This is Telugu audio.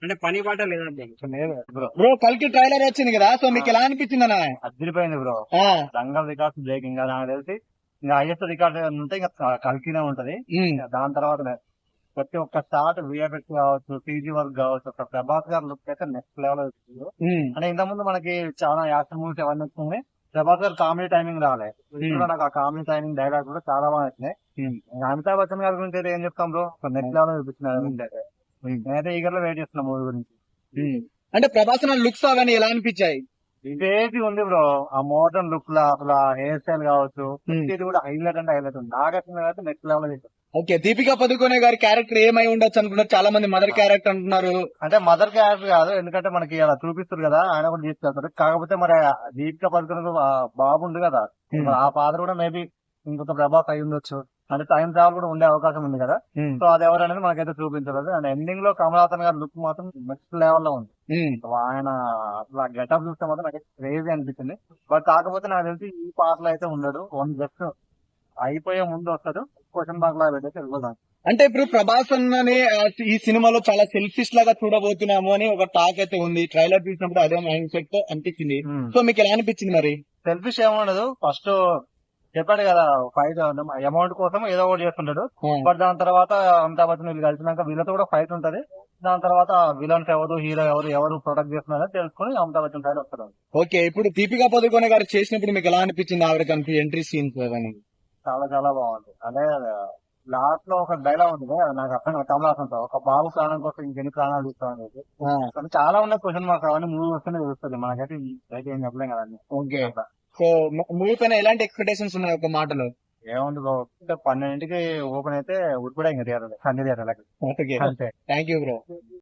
అంటే పని పాట లేదండి లేదు బ్రో. బ్రో కల్కి ట్రైలర్ వచ్చింది కదా, సో మీకు ఎలా అనిపించింది అన్న? అదిరిపోయింది బ్రో. దంగల్ రికార్డ్స్ బ్రేకింగ్ నాకు తెలిసి ఇంకా హైయెస్ట్ రికార్డ్ ఉంటే ఇంకా కల్కినే ఉంటది. దాని తర్వాత ప్రతి ఒక్క స్టార్ట్ విఎఫ్ఎక్స్ కావచ్చు, సీజీ వర్క్ కావచ్చు, ఒక ప్రభాస్ గారి లుక్ అయితే నెక్స్ట్ లెవెల్ వచ్చింది. అంటే ఇంత ముందు మనకి చాలా యాక్షన్ మూవీస్ అవన్నీ వస్తున్నాయి. ప్రభాస్ గారు కామెడీ టైమింగ్ రాలే. ఇప్పుడు నాకు ఆ కామెడీ టైమింగ్ డైలాగ్ కూడా చాలా బాగా వచ్చినాయి. అమితాబ్ బచ్చన్ గారి గురించి అయితే ఏం చెప్తాం బ్రో, నెక్స్ట్ లెవెల్ చూపించినారు. నేనైతే ఈగర్ లో వెయిట్ చేస్తున్నా మూవీ గురించి. అంటే ప్రభాస్ లుక్స్ అవన్నీ ఎలా అనిపించాయి? ఇదేసి ఉంది బ్రో, ఆ మోడర్న్ లుక్ లా అసలు హెయిర్ స్టైల్ కావచ్చు, ఇది కూడా హైలైట్ అంటే హైలైట్ ఉంది. నాగార్జున అయితే next level. Okay, Deepika Padukone గారి క్యారెక్టర్ ఏమై ఉండొచ్చు అనుకున్నారు చాలా మంది, మదర్ క్యారెక్టర్ అంటున్నారు. అంటే మదర్ క్యారెక్టర్ కాదు, ఎందుకంటే మనకి అలా చూపిస్తారు కదా, ఆయన కూడా తీసుకెళ్తారు. కాకపోతే మరి దీపికా పదుకొనే బాబు ఉంది కదా, మరి ఆ ఫాదర్ కూడా మేబీ ఇంకొక ప్రభాస్ అయి ఉండొచ్చు. అంటే టైం ట్రావెల్ కూడా ఉండే అవకాశం ఉంది కదా. సో అది ఎవరనేది మనకైతే చూపించలేదు. అండ్ ఎండింగ్ లో కమలాసన్ గారి లుక్ మాత్రం నెక్స్ట్ లెవెల్ లో ఉంది. ఆయన అట్లా గెటప్ చూస్తే మాత్రం నాకు క్రేజీ అనిపించింది. బట్ కాకపోతే నాకు తెలిసి ఈ పాటలో అయితే ఉండడు, వన్ జస్ట్ అయిపోయే ముందు వస్తాడు, క్వశ్చన్ మార్క్ లాగా పెట్టేసి వెళ్ళిపోతాను. అంటే ఇప్పుడు ప్రభాస్ అన్నని ఈ సినిమాలో చాలా సెల్ఫిష్ లాగా చూడబోతున్నాము అని ఒక టాక్ అయితే ఉంది. ట్రైలర్ చూసినప్పుడు అదే మైండ్ సెట్ తో అనిపించింది. సో మీకు ఎలా అనిపించింది మరి? సెల్ఫిష్ ఏముండదు. ఫస్ట్ చెప్పాడు కదా, ఫైట్ అమౌంట్ కోసం ఏదో ఒకటి చేస్తుంటాడు. బట్ దాని తర్వాత అమితాబ్ బచ్చన్ వీళ్ళు కలిసినాక వీళ్ళతో కూడా ఫైట్ ఉంటది. దాని తర్వాత విలన్స్ ఎవరు, హీరో ఎవరు ప్రొటెక్ట్ చేస్తున్నారో తెలుసుకుని అమితాబ్ బచ్చన్ సైడ్ వస్తాడు. ఓకే, ఇప్పుడు దీపికా పదుకొనే గారు చేసినప్పుడు మీకు ఎలా అనిపించింది? ఆవిడ కనిపి ఎంట్రీ సీన్స్ అవన్నీ చాలా చాలా బాగుంది. అదే లాస్ట్ లో ఒక డైలాగ్ ఉంటుంది, అది నాకు అర్థం కమలాసన్ తో, ఒక బాబు ప్రాణం కోసం ఇంకెన్ని ప్రాణాలు తీసుకోవాలి. చాలా ఉన్నాయి క్వశ్చన్ మార్క్స్, అవన్నీ మూవీ వస్తేనే తెలుస్తుంది మనకైతే. అయితే ఏం చెప్పలేం కదండి. ఓకే, సో మూవీ పైన ఎలాంటి ఎక్స్పెక్టేషన్స్ ఉన్నాయి ఒక మాటలో? ఏముంది 12ంటికి ఓపెన్ అయితే ఉడిపడే ఇంకా థియేటర్ అన్ని థియేటర్లకి. Okay, thank you bro.